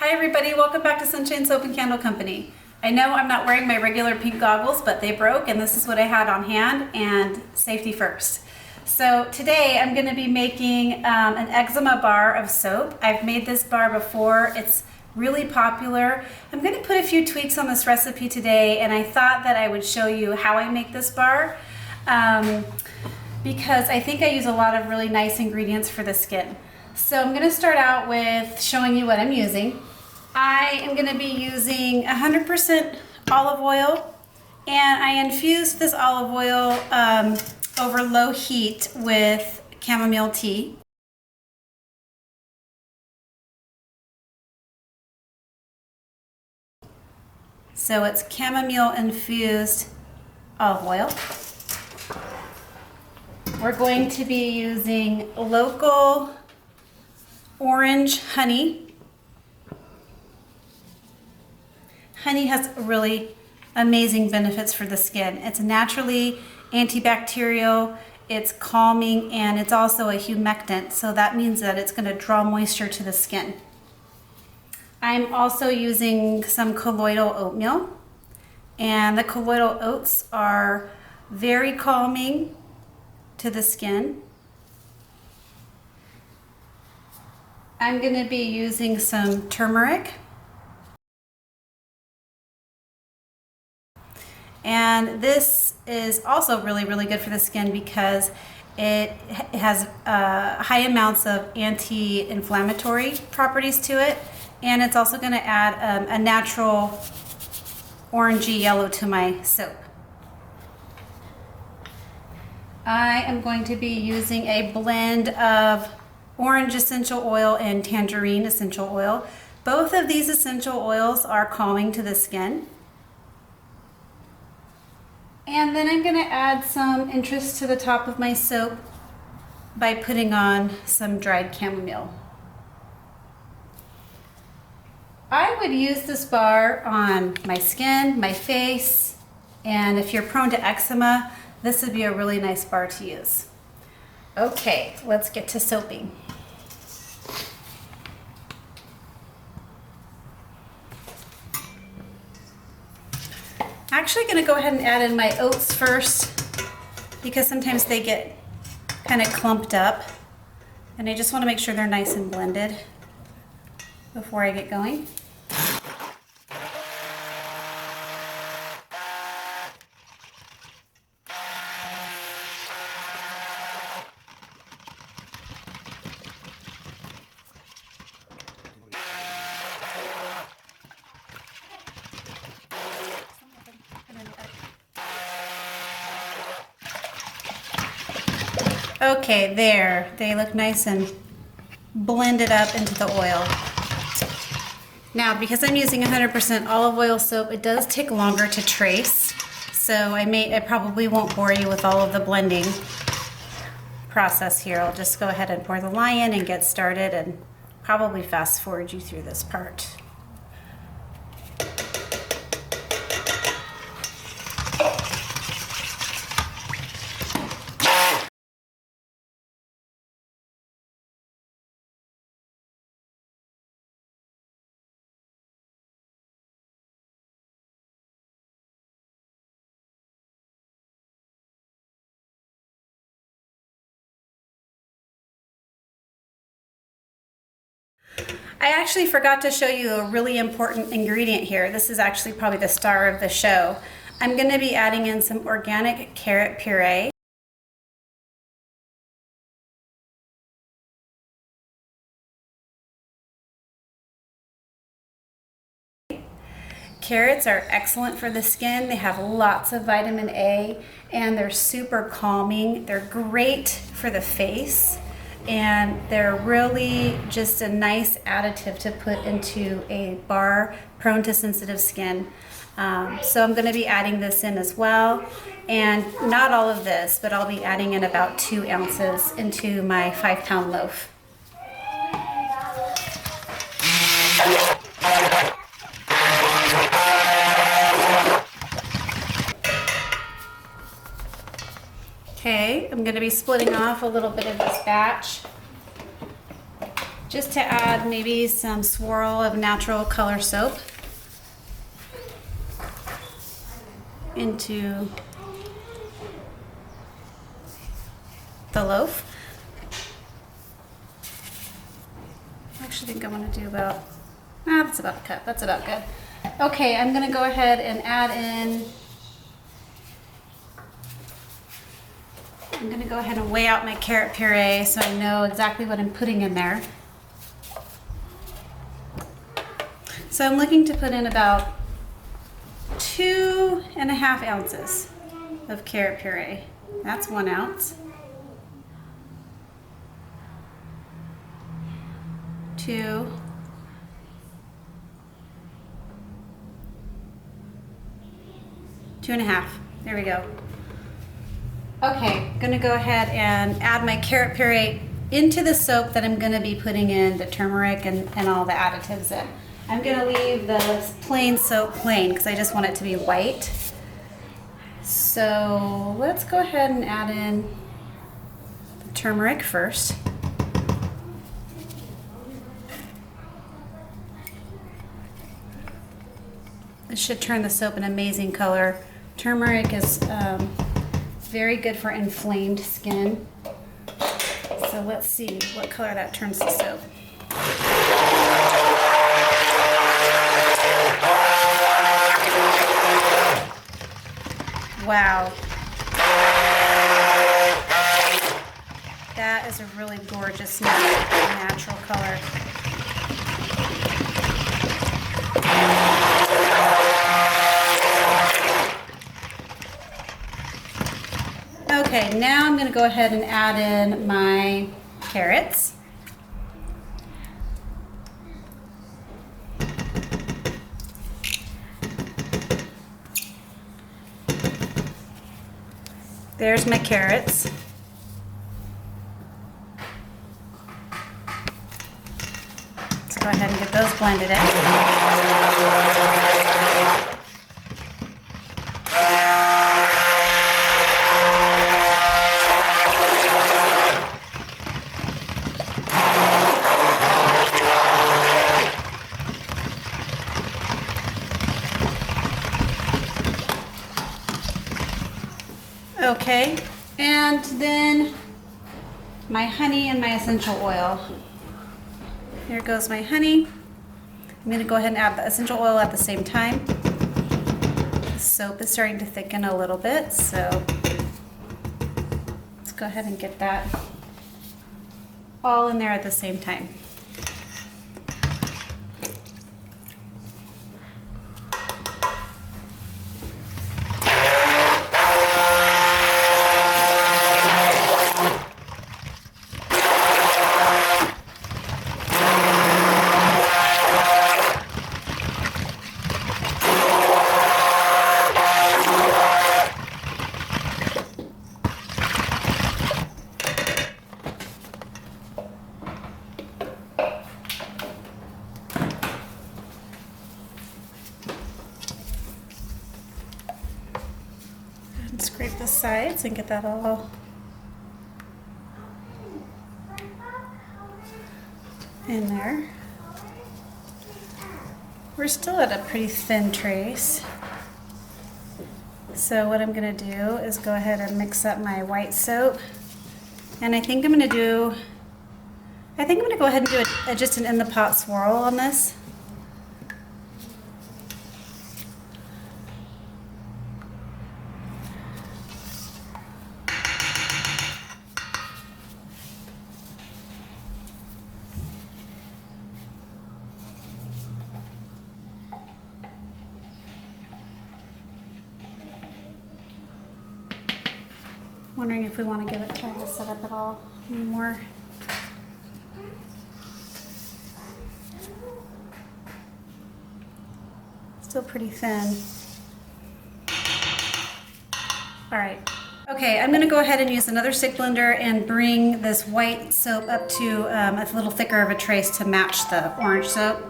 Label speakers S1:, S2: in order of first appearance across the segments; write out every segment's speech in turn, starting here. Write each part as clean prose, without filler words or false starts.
S1: Hi everybody, welcome back to Sunshine Soap and Candle Company. I know I'm not wearing my regular pink goggles, but they broke and this is what I had on hand, and safety first. So today I'm going to be making an eczema bar of soap. I've made this bar before. It's really popular. I'm going to put a few tweaks on this recipe today, and I thought that I would show you how I make this bar because I think I use a lot of really nice ingredients for the skin. So I'm going to start out with showing you what I'm using. I am going to be using 100% olive oil, and I infused this olive oil over low heat with chamomile tea. So it's chamomile infused olive oil. We're going to be using local orange honey. Honey has really amazing benefits for the skin. It's naturally antibacterial, it's calming, and it's also a humectant, so that means that it's going to draw moisture to the skin. I'm also using some colloidal oatmeal, and the colloidal oats are very calming to the skin. I'm going to be using some turmeric. And this is also really good for the skin because it has high amounts of anti-inflammatory properties to it. And it's also going to add a natural orangey yellow to my soap. I am going to be using a blend of orange essential oil and tangerine essential oil. Both of these essential oils are calming to the skin. And then I'm going to add some interest to the top of my soap by putting on some dried chamomile. I would use this bar on my skin, my face, and if you're prone to eczema, this would be a really nice bar to use. Okay, let's get to soaping. I'm actually going to go ahead and add in my oats first because sometimes they get kind of clumped up, and I just want to make sure they're nice and blended before I get going. Okay, there. They look nice and blended up into the oil. Now, because I'm using 100% olive oil soap, it does take longer to trace. So I probably won't bore you with all of the blending process here. I'll just go ahead and pour the lye in and get started and probably fast forward you through this part. I actually forgot to show you a really important ingredient here. This is actually probably the star of the show. I'm going to be adding in some organic carrot puree. Carrots are excellent for the skin. They have lots of vitamin A and they're super calming. They're great for the face, and they're really just a nice additive to put into a bar prone to sensitive skin. So I'm going to be adding this in as well, and not all of this, but I'll be adding in about 2 ounces into my 5-pound loaf. Okay, I'm going to be splitting off a little bit of this batch just to add maybe some swirl of natural color soap into the loaf. I actually think I want to do about, that's about a cup. That's about good. Okay, I'm going to go ahead and add in, I'm going to go ahead and weigh out my carrot puree so I know exactly what I'm putting in there. So I'm looking to put in about 2.5 ounces of carrot puree. That's 1 ounce. 2. 2.5. There we go. Okay, I'm gonna go ahead and add my carrot puree into the soap that I'm gonna be putting in the turmeric and all the additives in. I'm gonna leave the plain soap plain because I just want it to be white. So let's go ahead and add in the turmeric first. This should turn the soap an amazing color. Turmeric is very good for inflamed skin. So let's see what color that turns the soap. Wow. That is a really gorgeous natural color. Okay, now I'm going to go ahead and add in my carrots. There's my carrots. Let's go ahead and get those blended in. Okay, and then my honey and my essential oil. Here goes my honey. I'm going to go ahead and add the essential oil at the same time. The soap is starting to thicken a little bit, so let's go ahead and get that all in there at the same time. And scrape the sides and get that all in there. We're still at a pretty thin trace. So what I'm gonna do is go ahead and mix up my white soap. And I think I'm gonna go ahead and do just an in the pot swirl on this. Wondering if we want to give it time to set up at all more. Still pretty thin. All right. Okay, I'm going to go ahead and use another stick blender and bring this white soap up to a little thicker of a trace to match the orange soap.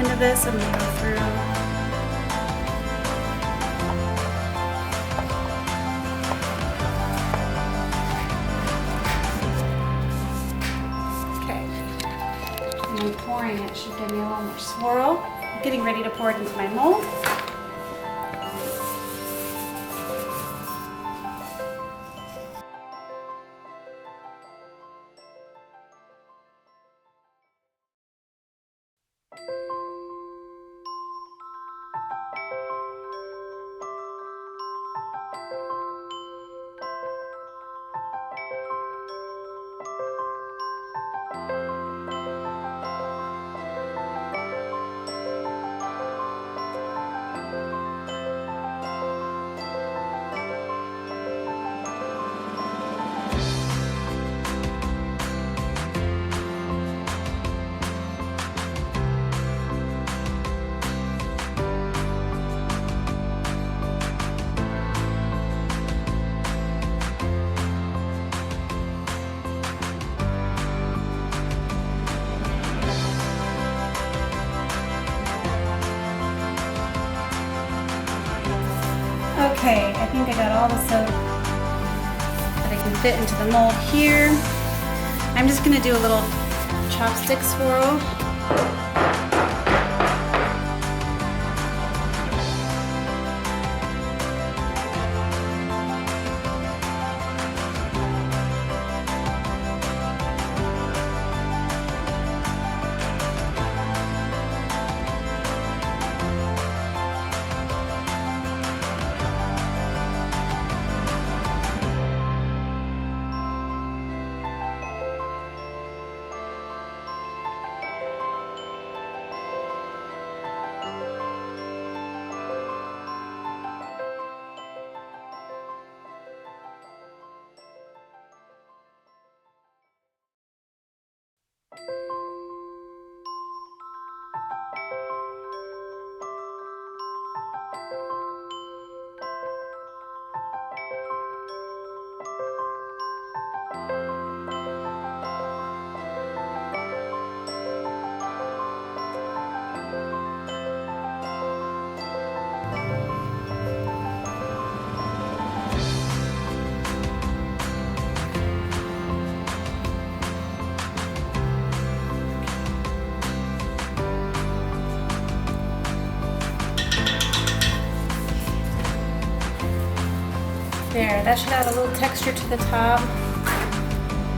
S1: into this. I'm gonna go through. And pouring it should give me a little more swirl. I'm getting ready to pour it into my mold. Okay, I think I got all the soap that I can fit into the mold here. I'm just going to do a little chopstick swirl. There, that should add a little texture to the top.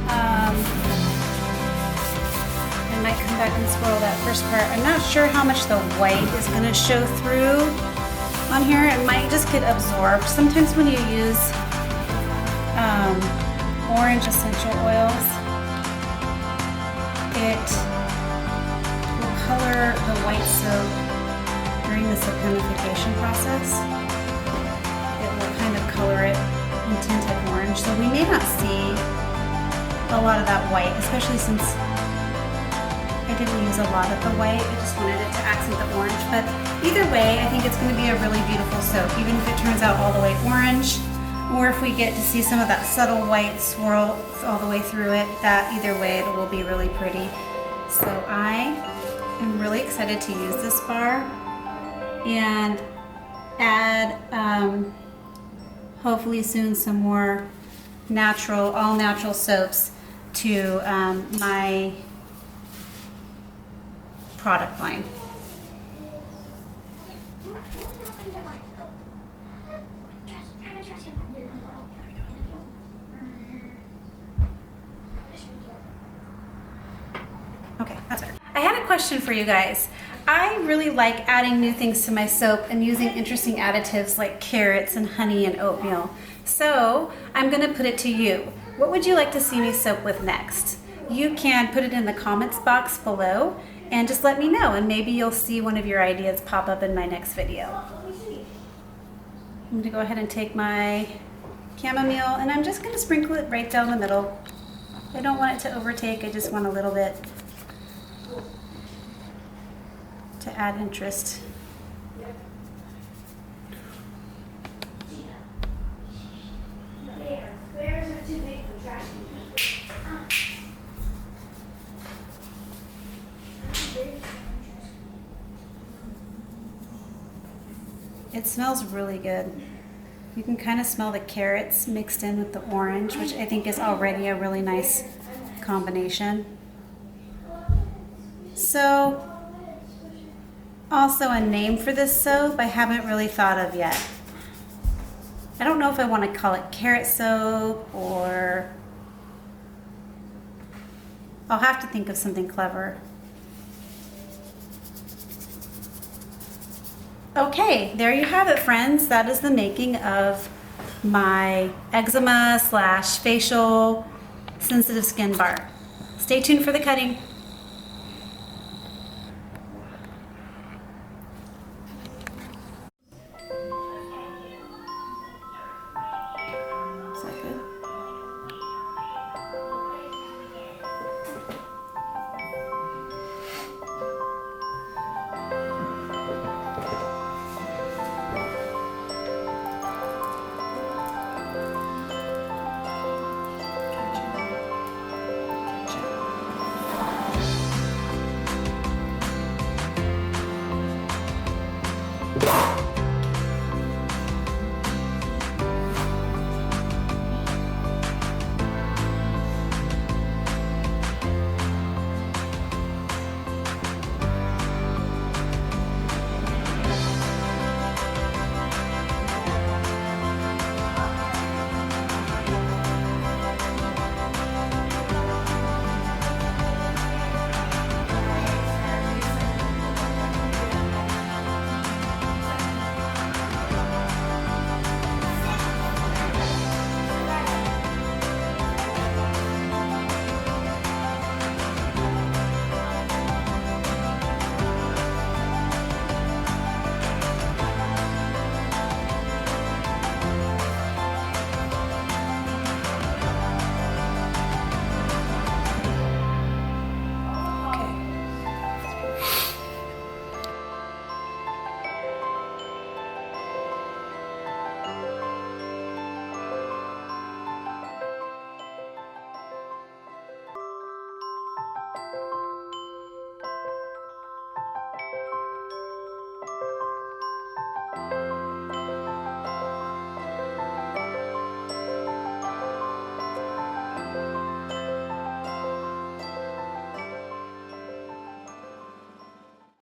S1: I might come back and swirl that first part. I'm not sure how much the white is going to show through on here. It might just get absorbed. Sometimes when you use orange essential oils, it will color the white soap during the saponification process. Kind of color it and tint it orange, so we may not see a lot of that white, especially since I didn't use a lot of the white. I just wanted it to accent the orange, but either way I think it's going to be a really beautiful soap, even if it turns out all the way orange, or if we get to see some of that subtle white swirl all the way through it. That either way it will be really pretty. So I am really excited to use this bar and add hopefully soon some more natural, all natural soaps to my product line. Okay, that's better. I had a question for you guys. I really like adding new things to my soap and using interesting additives like carrots and honey and oatmeal. So I'm going to put it to you. What would you like to see me soap with next? You can put it in the comments box below and just let me know, and maybe you'll see one of your ideas pop up in my next video. I'm going to go ahead and take my chamomile and I'm just going to sprinkle it right down the middle. I don't want it to overtake, I just want a little bit to add interest. It smells really good. You can kind of smell the carrots mixed in with the orange, which I think is already a really nice combination. So, also a name for this soap I haven't really thought of yet. I don't know if I want to call it carrot soap or I'll have to think of something clever. Okay, there you have it, friends. That is the making of my eczema / facial sensitive skin bar. Stay tuned for the cutting.